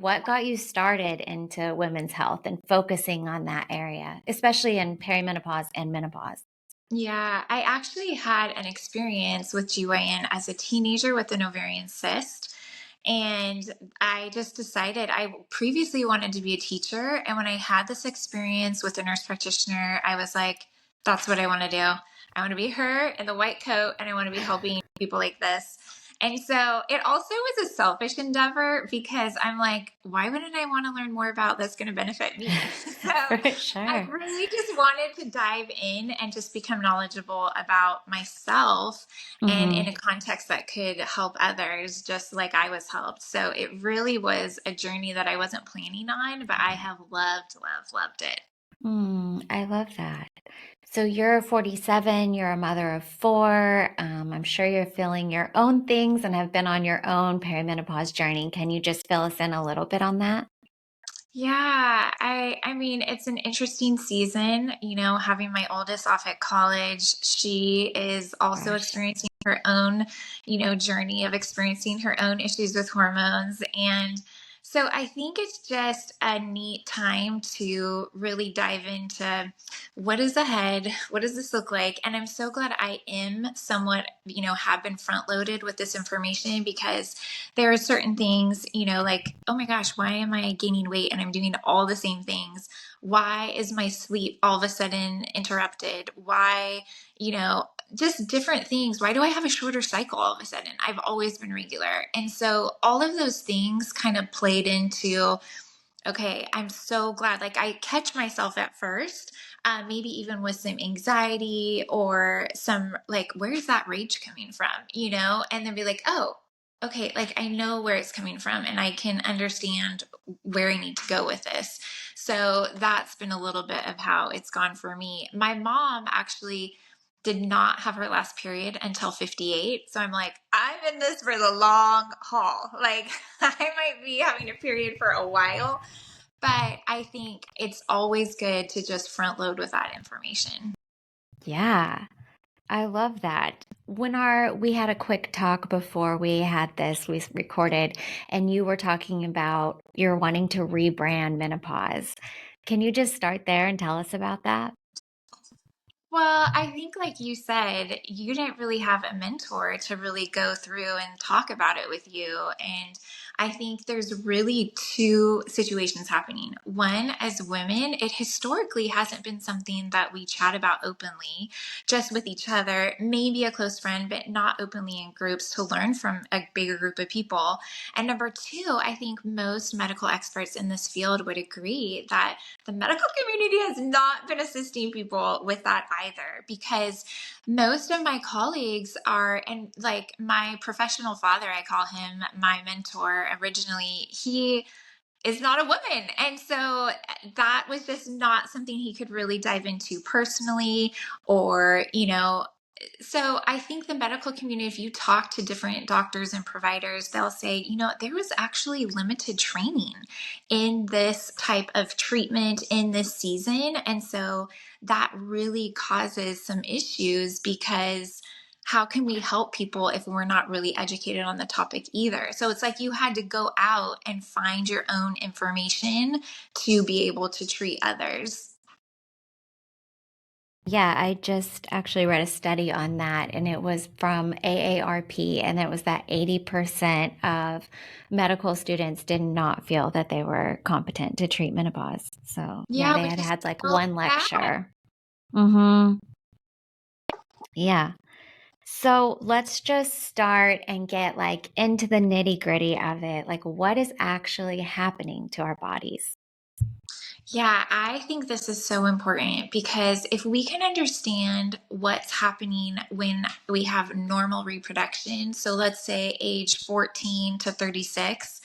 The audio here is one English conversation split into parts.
what got you started into women's health and focusing on that area, especially in perimenopause and menopause? Yeah, I actually had an experience with GYN as a teenager with an ovarian cyst. And I just decided I previously wanted to be a teacher. And when I had this experience with a nurse practitioner, I was like, that's what I want to do. I want to be her in the white coat and I want to be helping people like this. And so it also was a selfish endeavor because I'm like, why wouldn't I want to learn more about that's going to benefit me? So For I sure. really just wanted to dive in and just become knowledgeable about myself and in Hmm. a context that could help others just like I was helped. So it really was a journey that I wasn't planning on, but I have loved it. I love that. So you're 47, you're a mother of four. I'm sure you're feeling your own things and have been on your own perimenopause journey. Can you just fill us in a little bit on that? Yeah, I mean, it's an interesting season, having my oldest off at college. She is also Gosh. experiencing her own, journey of experiencing her own issues with hormones. And so I think it's just a neat time to really dive into what is ahead, what does this look like? And I'm so glad I am somewhat, have been front loaded with this information because there are certain things, like, oh my gosh, why am I gaining weight and I'm doing all the same things? Why is my sleep all of a sudden interrupted? Why, just different things. Why do I have a shorter cycle all of a sudden? I've always been regular. And so all of those things kind of played into, okay, I'm so glad. Like I catch myself at first, maybe even with some anxiety or some like, where's that rage coming from? And then be like, oh, okay, like I know where it's coming from and I can understand where I need to go with this. So that's been a little bit of how it's gone for me. My mom actually did not have her last period until 58. So I'm like, I'm in this for the long haul. Like I might be having a period for a while, but I think it's always good to just front load with that information. Yeah, I love that. We had a quick talk before we had this, we recorded, and you were talking about you're wanting to rebrand menopause. Can you just start there and tell us about that? Well, I think, like you said, you didn't really have a mentor to really go through and talk about it with you. And I think there's really two situations happening. One, as women, it historically hasn't been something that we chat about openly, just with each other, maybe a close friend, but not openly in groups to learn from a bigger group of people. And number two, I think most medical experts in this field would agree that the medical community has not been assisting people with that either because most of my colleagues are, and like my professional father, I call him my mentor originally, he is not a woman. And so that was just not something he could really dive into personally or, so I think the medical community, if you talk to different doctors and providers, they'll say, there was actually limited training in this type of treatment in this season. And so that really causes some issues because how can we help people if we're not really educated on the topic either? So it's like you had to go out and find your own information to be able to treat others. Yeah, I just actually read a study on that, and it was from AARP, and it was that 80% of medical students did not feel that they were competent to treat menopause. So, yeah, Yeah, they which had is had like so one sad. lecture. Mm-hmm. Yeah. So let's just start and get like into the nitty-gritty of it. Like, what is actually happening to our bodies? Yeah, I think this is so important because if we can understand what's happening when we have normal reproduction, so let's say age 14 to 36,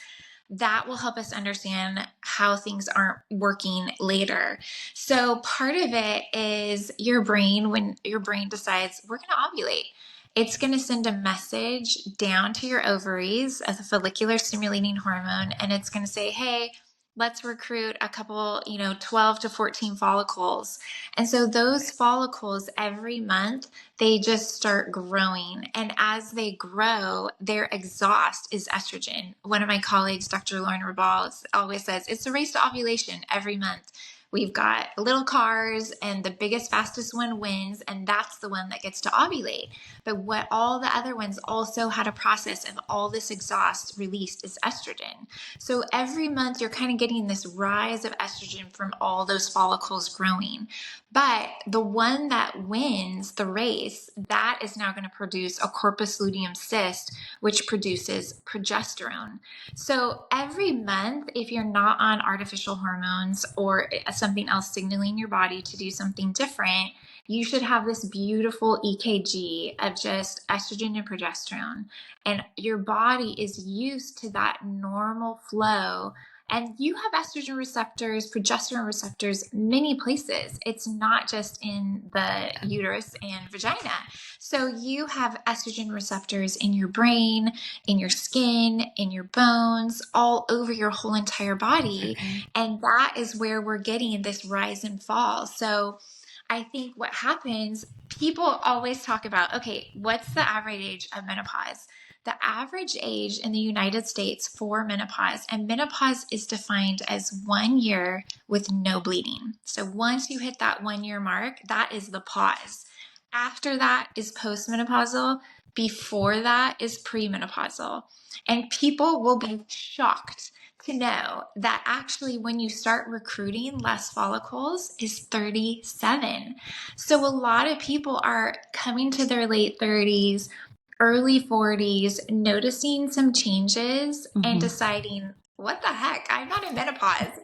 that will help us understand how things aren't working later. So part of it is your brain, when your brain decides we're going to ovulate, it's going to send a message down to your ovaries as a follicular stimulating hormone, and it's going to say, hey, let's recruit a couple, 12 to 14 follicles. And so those follicles every month, they just start growing. And as they grow, their exhaust is estrogen. One of my colleagues, Dr. Lauren Rabal, always says it's a race to ovulation every month. We've got little cars, and the biggest, fastest one wins, and that's the one that gets to ovulate. But what all the other ones also had a process of all this exhaust released is estrogen. So every month you're kind of getting this rise of estrogen from all those follicles growing. But the one that wins the race, that is now going to produce a corpus luteum cyst, which produces progesterone. So every month, if you're not on artificial hormones or something else signaling your body to do something different, you should have this beautiful EKG of just estrogen and progesterone. And your body is used to that normal flow. And you have estrogen receptors, progesterone receptors, many places. It's not just in the uterus and vagina. So you have estrogen receptors in your brain, in your skin, in your bones, all over your whole entire body. Okay. And that is where we're getting this rise and fall. So I think what happens, people always talk about, okay, what's the average age of menopause? The average age in the United States for menopause, and menopause is defined as 1 year with no bleeding. So once you hit that 1 year mark, that is the pause. After that is postmenopausal. Before that is premenopausal. And people will be shocked to know that actually when you start recruiting less follicles is 37. So a lot of people are coming to their late 30s, early 40s, noticing some changes and Mm-hmm. deciding, what the heck, I'm not in menopause,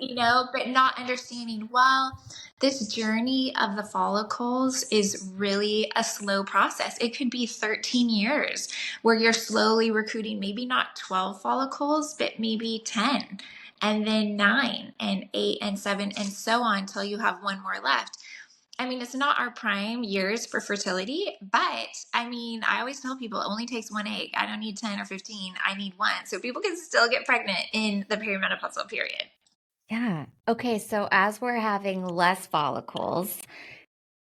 but not understanding, well, this journey of the follicles is really a slow process. It could be 13 years where you're slowly recruiting, maybe not 12 follicles, but maybe 10, and then 9 and 8 and 7 and so on until you have one more left. I mean, it's not our prime years for fertility, but I mean, I always tell people it only takes one egg. I don't need 10 or 15. I need one. So people can still get pregnant in the perimenopausal period. Yeah. Okay. So as we're having less follicles,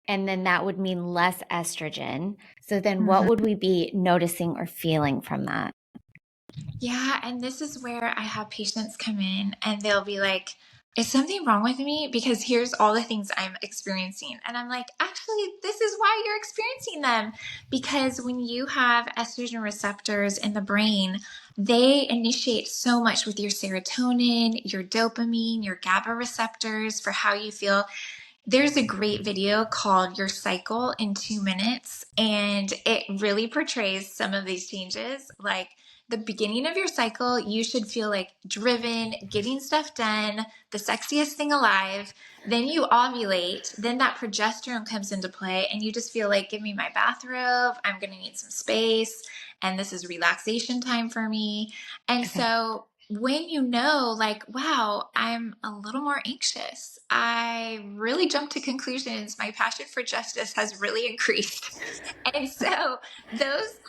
and then that would mean less estrogen. So then what would we be noticing or feeling from that? Yeah, and this is where I have patients come in and they'll be like, is something wrong with me? Because here's all the things I'm experiencing. And I'm like, actually, this is why you're experiencing them. Because when you have estrogen receptors in the brain, they initiate so much with your serotonin, your dopamine, your GABA receptors for how you feel. There's a great video called Your Cycle in 2 Minutes, and it really portrays some of these changes. Like the beginning of your cycle, you should feel like driven, getting stuff done, the sexiest thing alive. Then you ovulate, then that progesterone comes into play, and you just feel like, give me my bathrobe, I'm going to need some space, and this is relaxation time for me. And Okay. so when like, wow, I'm a little more anxious, I really jumped to conclusions. My passion for justice has really increased. And so those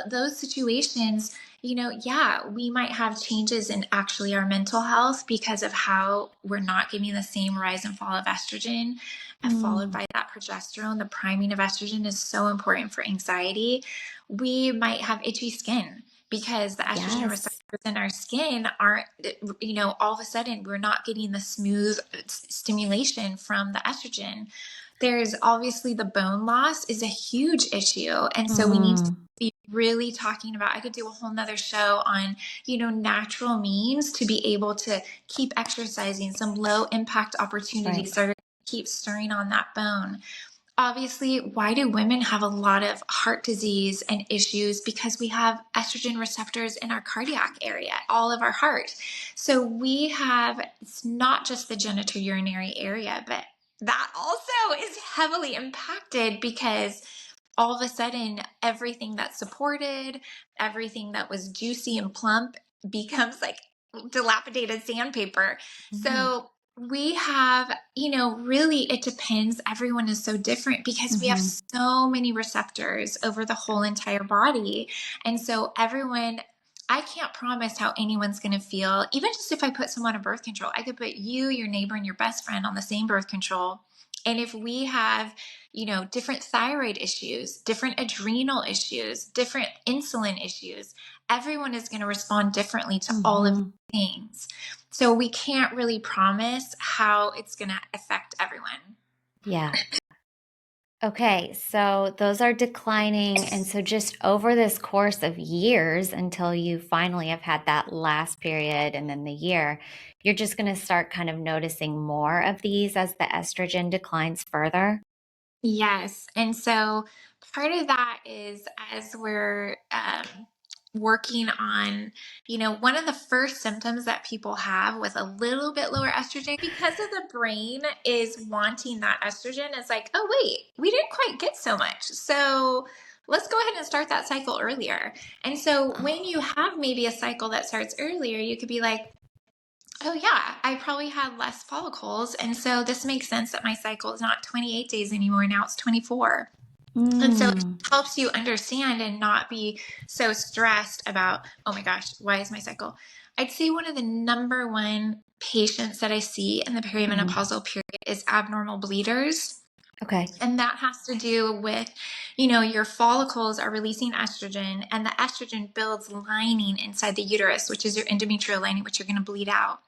those situations, yeah, we might have changes in actually our mental health because of how we're not getting the same rise and fall of estrogen, and followed Mm, by that progesterone. The priming of estrogen is so important for anxiety. We might have itchy skin because the estrogen receptors yes. in our skin aren't, all of a sudden we're not getting the smooth stimulation from the estrogen. There's obviously the bone loss is a huge issue. And so we need to Mm, be really talking about, I could do a whole nother show on, natural means to be able to keep exercising, some low impact right. opportunities that are keep stirring on that bone. Obviously, why do women have a lot of heart disease and issues? Because we have estrogen receptors in our cardiac area, all of our heart. So we have, it's not just the genitourinary area, but that also is heavily impacted because all of a sudden everything that's supported, everything that was juicy and plump becomes like dilapidated sandpaper. Mm, So we have, really it depends. Everyone is so different because we have mm-hmm. so many receptors over the whole entire body. And so everyone I can't promise how anyone's going to feel. Even just if I put someone on birth control, I could put you, your neighbor, and your best friend on the same birth control. And if we have, different thyroid issues, different adrenal issues, different insulin issues, everyone is going to respond differently to all of Hmm. these things. So we can't really promise how it's going to affect everyone. Yeah. Okay, so those are declining. And so just over this course of years until you finally have had that last period and then the year, you're just going to start kind of noticing more of these as the estrogen declines further. Yes. And so part of that is as we're working on, one of the first symptoms that people have with a little bit lower estrogen, because of the brain is wanting that estrogen, is like, oh, wait, we didn't quite get so much. So let's go ahead and start that cycle earlier. And so when Oh. you have maybe a cycle that starts earlier, you could be like, oh, yeah, I probably had less follicles. And so this makes sense that my cycle is not 28 days anymore. Now it's 24. And so it Mm. helps you understand and not be so stressed about, oh my gosh, why is my cycle? I'd say one of the number one patients that I see in the Hmm. perimenopausal period is abnormal bleeders. Okay. And that has to do with, your follicles are releasing estrogen, and the estrogen builds lining inside the uterus, which is your endometrial lining, which you're going to bleed out.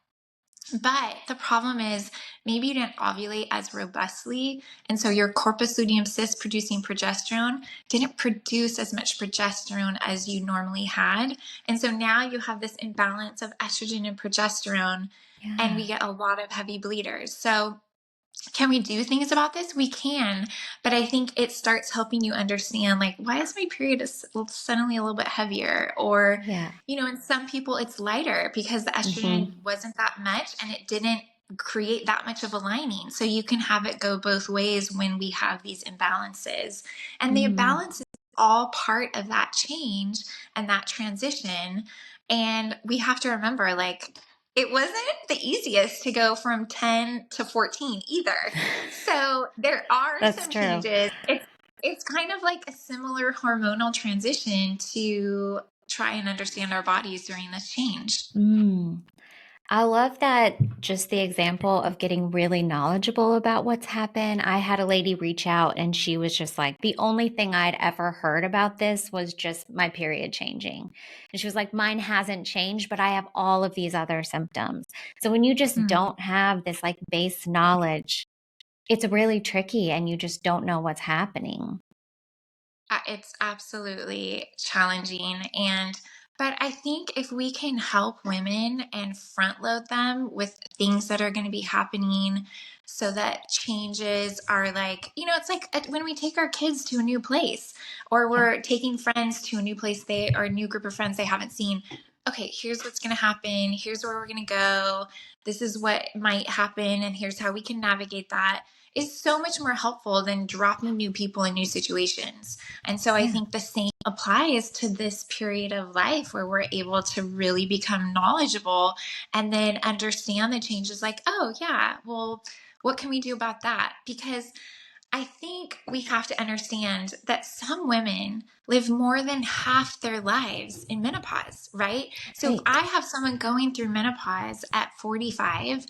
But the problem is maybe you didn't ovulate as robustly. And so your corpus luteum cyst producing progesterone didn't produce as much progesterone as you normally had. And so now you have this imbalance of estrogen and progesterone, and we Yeah. get a lot of heavy bleeders. So can we do things about this? We can, but I think it starts helping you understand, like, why is my period suddenly a little bit heavier? Or, Yeah. in some people it's lighter because the estrogen Hmm. wasn't that much and it didn't create that much of a lining. So you can have it go both ways when we have these imbalances. And the Mm. imbalance is all part of that change and that transition. And we have to remember, like, it wasn't the easiest to go from 10 to 14 either. So there are That's some true. changes. It's kind of like a similar hormonal transition to try and understand our bodies during this change. Mm. I love that just the example of getting really knowledgeable about what's happened. I had a lady reach out and she was just like, the only thing I'd ever heard about this was just my period changing. And she was like, mine hasn't changed, but I have all of these other symptoms. So when you just Hmm. don't have this like base knowledge, it's really tricky and you just don't know what's happening. It's absolutely challenging. But I think if we can help women and front load them with things that are going to be happening so that changes are like, it's like when we take our kids to a new place or Yeah. we're taking friends to a new place, or a new group of friends they haven't seen. Okay, here's what's going to happen. Here's where we're going to go. This is what might happen. And here's how we can navigate that. Is so much more helpful than dropping new people in new situations. And so I Yeah. think the same applies to this period of life where we're able to really become knowledgeable and then understand the changes, like, oh, yeah, well, what can we do about that? Because I think we have to understand that some women live more than half their lives in menopause, right? So if Right. I have someone going through menopause at 45,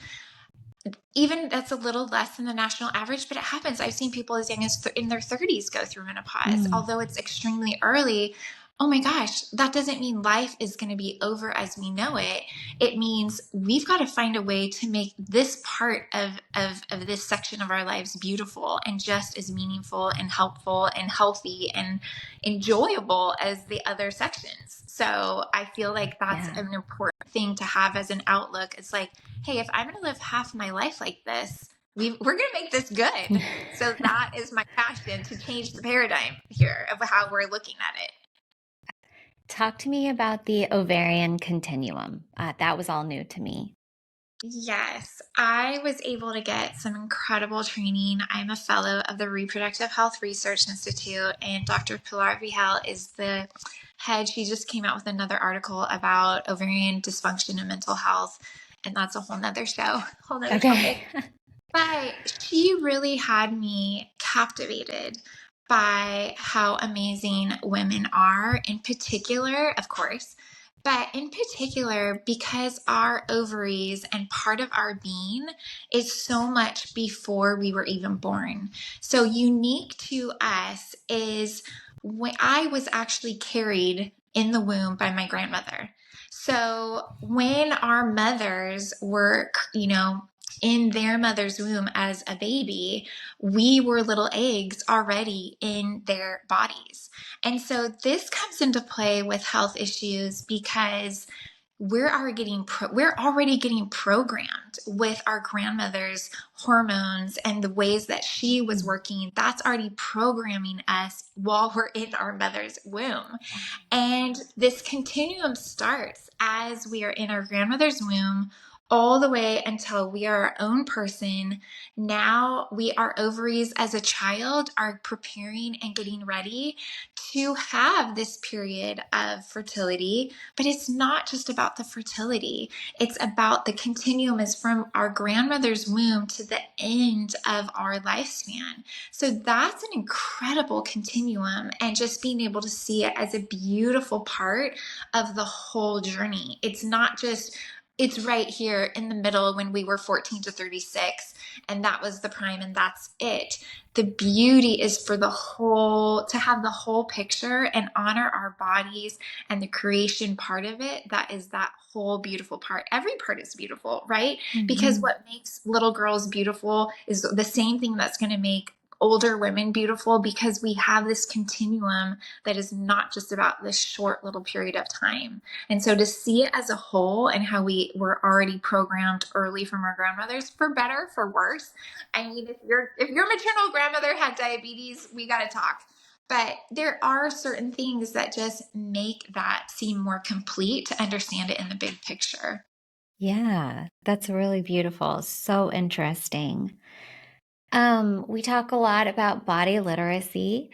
even that's a little less than the national average, but it happens. I've seen people as young as in their 30s go through menopause, Mm. although it's extremely early. Oh my gosh, that doesn't mean life is going to be over as we know it. It means we've got to find a way to make this part of this section of our lives beautiful and just as meaningful and helpful and healthy and enjoyable as the other sections. So I feel like that's Yeah. an important thing to have as an outlook. It's like, hey, if I'm going to live half my life like this, we're going to make this good. So that is my passion, to change the paradigm here of how we're looking at it. Talk to me about the ovarian continuum. That was all new to me. Yes, I was able to get some incredible training. I'm a fellow of the Reproductive Health Research Institute, and Dr. Pilar Vihel is the head. She just came out with another article about ovarian dysfunction and mental health, and that's a whole nother show, whole nother Okay. topic. But she really had me captivated by how amazing women are, in particular, of course, But in particular, because our ovaries and part of our being is so much before we were even born. So unique to us is when I was actually carried in the womb by my grandmother. So when our mothers were, in their mother's womb as a baby, we were little eggs already in their bodies. And so this comes into play with health issues because we're already getting programmed with our grandmother's hormones and the ways that she was working. That's already programming us while we're in our mother's womb. And this continuum starts as we are in our grandmother's womb all the way until we are our own person. Now our ovaries as a child are preparing and getting ready to have this period of fertility. But it's not just about the fertility. It's about the continuum is from our grandmother's womb to the end of our lifespan. So that's an incredible continuum, and just being able to see it as a beautiful part of the whole journey. It's not just, it's right here in the middle when we were 14 to 36, and that was the prime, and that's it. The beauty is for to have the whole picture and honor our bodies and the creation part of it. That is that whole beautiful part. Every part is beautiful, right? Because what makes little girls beautiful is the same thing that's going to make older women beautiful, because we have this continuum that is not just about this short little period of time. And so to see it as a whole and how we were already programmed early from our grandmothers, for better, for worse. I mean, if your maternal grandmother had diabetes, we got to talk. But there are certain things that just make that seem more complete to understand it in the big picture. Yeah, that's really beautiful. So interesting. We talk a lot about body literacy,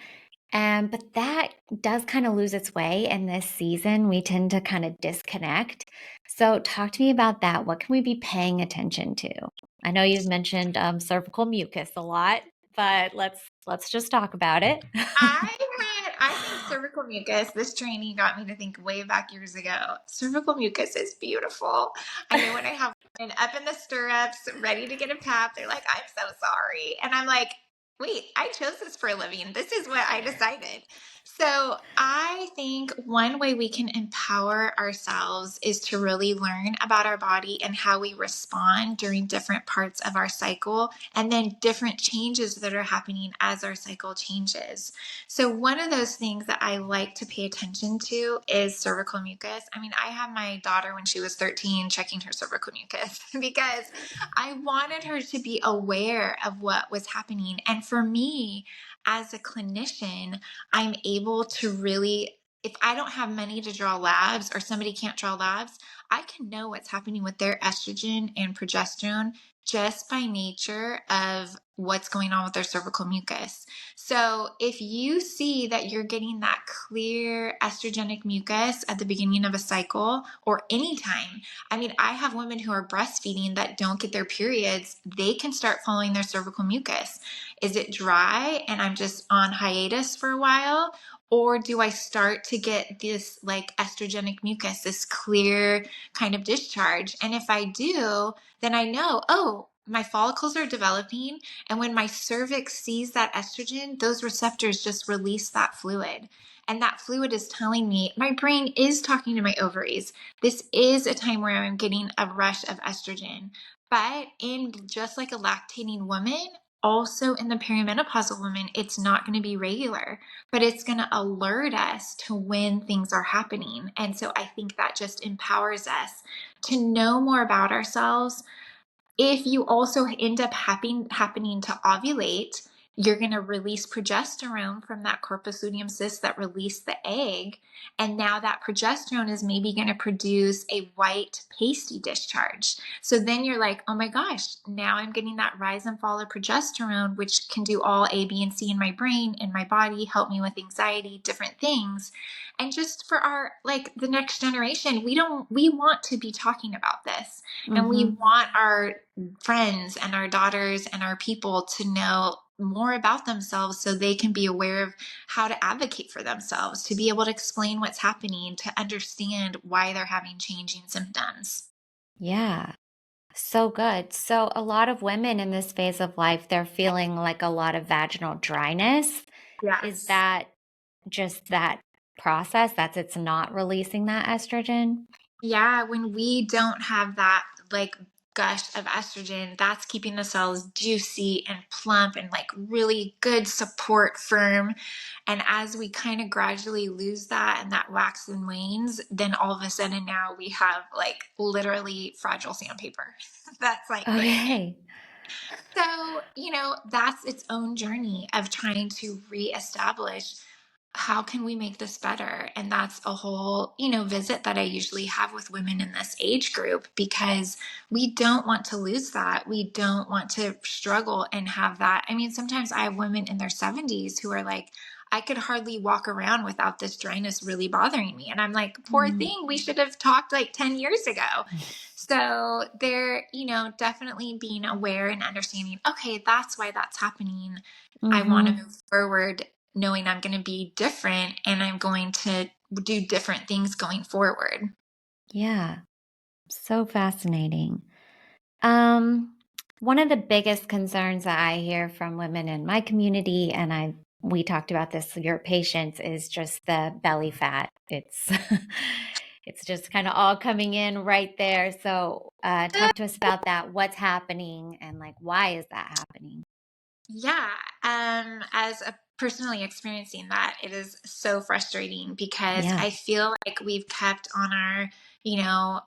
but that does kind of lose its way in this season. We tend to kind of disconnect. So talk to me about that. What can we be paying attention to? I know you've mentioned cervical mucus a lot, but let's just talk about it. I think cervical mucus, this training got me to think way back years ago. Cervical mucus is beautiful. I know when I have women up in the stirrups, ready to get a pap, they're like, I'm so sorry. And I'm like, wait, I chose this for a living. This is what I decided. So I think one way we can empower ourselves is to really learn about our body and how we respond during different parts of our cycle, and then different changes that are happening as our cycle changes. So one of those things that I like to pay attention to is cervical mucus. I mean, I had my daughter when she was 13 checking her cervical mucus because I wanted her to be aware of what was happening. And for me, as a clinician, I'm able to really, if I don't have money to draw labs or somebody can't draw labs, I can know what's happening with their estrogen and progesterone just by nature of what's going on with their cervical mucus. So if you see that you're getting that clear estrogenic mucus at the beginning of a cycle or anytime, I mean, I have women who are breastfeeding that don't get their periods. They can start following their cervical mucus. Is it dry and I'm just on hiatus for a while? Or do I start to get this like estrogenic mucus, this clear kind of discharge? And if I do, then I know, oh, my follicles are developing. And when my cervix sees that estrogen, those receptors just release that fluid. And that fluid is telling me, my brain is talking to my ovaries. This is a time where I'm getting a rush of estrogen. But in just like a lactating woman, also in the perimenopausal woman, it's not going to be regular, but it's going to alert us to when things are happening. And so I think that just empowers us to know more about ourselves. If you also end up happening to ovulate, you're going to release progesterone from that corpus luteum cyst that released the egg. And now that progesterone is maybe going to produce a white pasty discharge. So then you're like, oh my gosh, now I'm getting that rise and fall of progesterone, which can do all A, B, and C in my brain, in my body, help me with anxiety, different things. And just for our, like the next generation, we want to be talking about this. And we want our friends and our daughters and our people to know more about themselves so they can be aware of how to advocate for themselves, to be able to explain what's happening, to understand why they're having changing symptoms. Yeah. So good. So a lot of women in this phase of life, they're feeling like a lot of vaginal dryness. Is Yes. that just that process it's not releasing that estrogen? Yeah, when we don't have that like gush of estrogen, that's keeping the cells juicy and plump and like really good support firm. And as we kind of gradually lose that and that wax and wanes, then all of a sudden now we have like literally fragile sandpaper that's like getting in. Okay. So, that's its own journey of trying to reestablish how can we make this better? And that's a whole, visit that I usually have with women in this age group because we don't want to lose that. We don't want to struggle and have that. I mean, sometimes I have women in their 70s who are like, I could hardly walk around without this dryness really bothering me. And I'm like, poor Mm. thing, we should have talked like 10 years ago. So they're, definitely being aware and understanding, okay, that's why that's happening. I want to Mhm. move forward knowing I'm going to be different and I'm going to do different things going forward. Yeah. So fascinating. Um, One of the biggest concerns that I hear from women in my community, and we talked about this with your patients, is just the belly fat. It's it's just kind of all coming in right there. So, talk to us about that. What's happening, and like why is that happening? Yeah, as a personally experiencing that, it is so frustrating because Yeah. I feel like we've kept on our,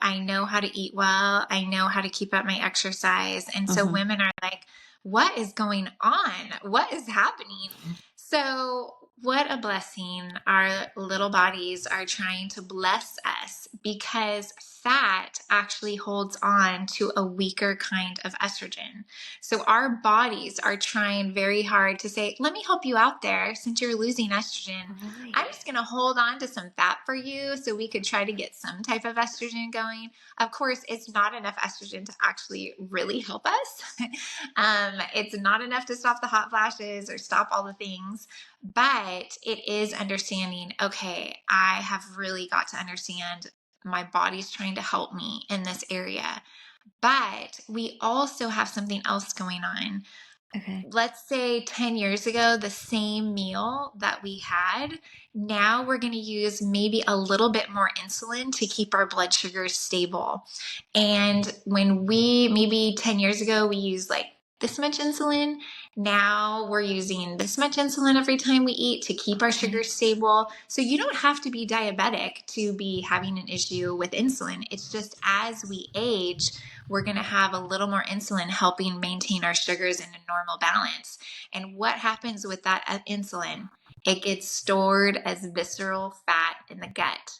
I know how to eat well, I know how to keep up my exercise. And so Hmm. women are like, what is going on? What is happening? So, what a blessing. Our little bodies are trying to bless us because fat actually holds on to a weaker kind of estrogen. So our bodies are trying very hard to say, let me help you out there since you're losing estrogen. I'm Right. just going to hold on to some fat for you so we could try to get some type of estrogen going. Of course, it's not enough estrogen to actually really help us. It's not enough to stop the hot flashes or stop all the things, but it is understanding, okay, I have really got to understand my body's trying to help me in this area. But we also have something else going on. Okay. Let's say 10 years ago, the same meal that we had, now we're going to use maybe a little bit more insulin to keep our blood sugars stable. And when maybe 10 years ago, we used like this much insulin. Now we're using this much insulin every time we eat to keep our Okay. sugars stable. So you don't have to be diabetic to be having an issue with insulin. It's just as we age, we're going to have a little more insulin helping maintain our sugars in a normal balance. And what happens with that insulin? It gets stored as visceral fat in the gut.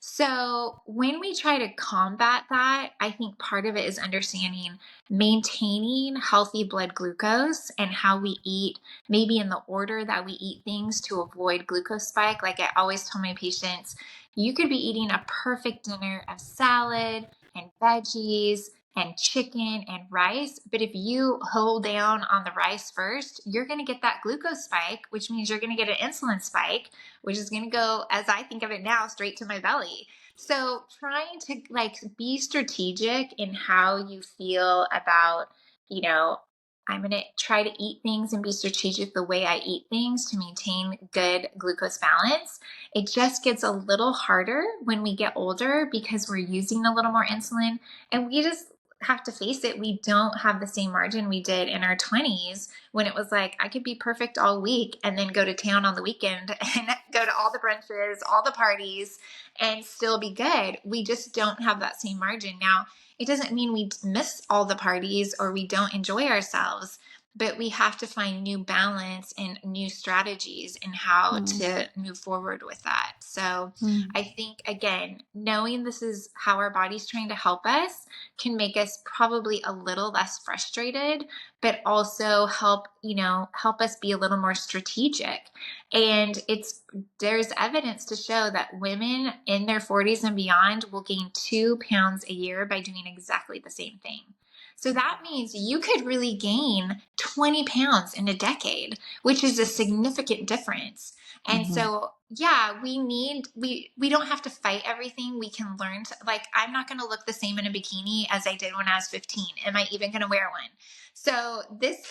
So, when we try to combat that, I think part of it is understanding maintaining healthy blood glucose and how we eat, maybe in the order that we eat things to avoid glucose spike. Like I always tell my patients, you could be eating a perfect dinner of salad and veggies and chicken and rice. But if you hold down on the rice first, you're going to get that glucose spike, which means you're going to get an insulin spike, which is going to go, as I think of it now, straight to my belly. So trying to like be strategic in how you feel about, you know, I'm going to try to eat things and be strategic the way I eat things to maintain good glucose balance. It just gets a little harder when we get older because we're using a little more insulin, and we just have to face it, we don't have the same margin we did in our 20s when it was like I could be perfect all week and then go to town on the weekend and go to all the brunches, all the parties, and still be good. We just don't have that same margin. Now, it doesn't mean we miss all the parties or we don't enjoy ourselves, but we have to find new balance and new strategies in how Mm. to move forward with that. So Mm. I think, again, knowing this is how our body's trying to help us can make us probably a little less frustrated, but also help us be a little more strategic. And there's evidence to show that women in their 40s and beyond will gain 2 pounds a year by doing exactly the same thing. So that means you could really gain 20 pounds in a decade, which is a significant difference. And Mm-hmm. so, yeah, we don't have to fight everything. We can learn to, like, I'm not going to look the same in a bikini as I did when I was 15. Am I even going to wear one? So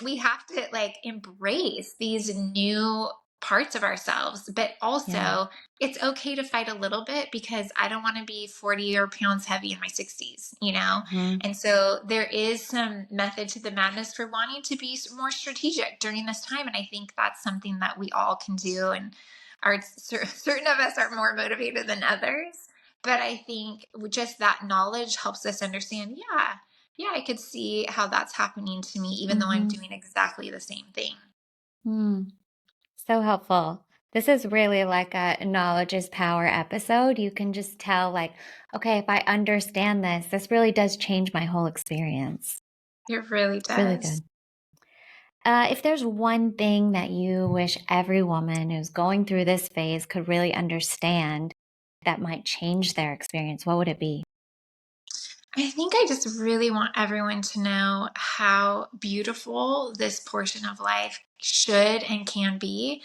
we have to like embrace these new parts of ourselves, but Yeah. also it's okay to fight a little bit because I don't want to be 40 or pounds heavy in my 60s, you know? Mm-hmm. And so there is some method to the madness for wanting to be more strategic during this time. And I think that's something that we all can do. And certain of us are more motivated than others. But I think just that knowledge helps us understand, yeah, I could see how that's happening to me, even though I'm Mm-hmm. doing exactly the same thing. Mm. So helpful. This is really like a knowledge is power episode. You can just tell, like, okay, if I understand this, this really does change my whole experience. It really It's really does. good. If there's one thing that you wish every woman who's going through this phase could really understand that might change their experience, what would it be? I think I just really want everyone to know how beautiful this portion of life should and can be,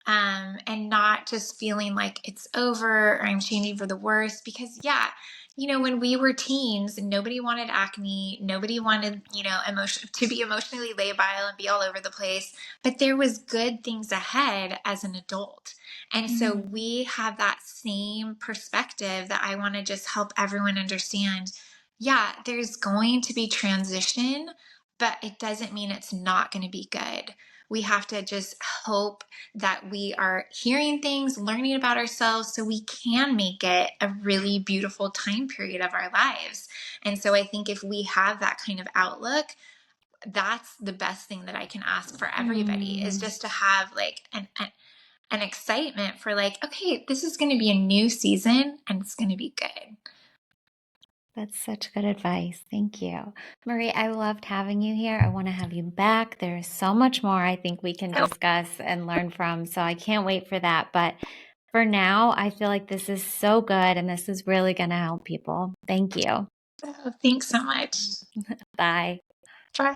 and not just feeling like it's over or I'm changing for the worse. Because, yeah, when we were teens, nobody wanted acne, nobody wanted, emotion to be emotionally labile and be all over the place, but there was good things ahead as an adult. And so Mm, we have that same perspective that I want to just help everyone understand. Yeah, there's going to be transition, but it doesn't mean it's not going to be good. We have to just hope that we are hearing things, learning about ourselves so we can make it a really beautiful time period of our lives. And so I think if we have that kind of outlook, that's the best thing that I can ask for everybody, is mm, just to have like an excitement for like, okay, this is going to be a new season and it's going to be good. that's such good advice. Thank you. Marie, I loved having you here. I want to have you back. There's so much more I think we can discuss and learn from. So I can't wait for that. But for now, I feel like this is so good and this is really going to help people. Thank you. Oh, thanks so much. Bye.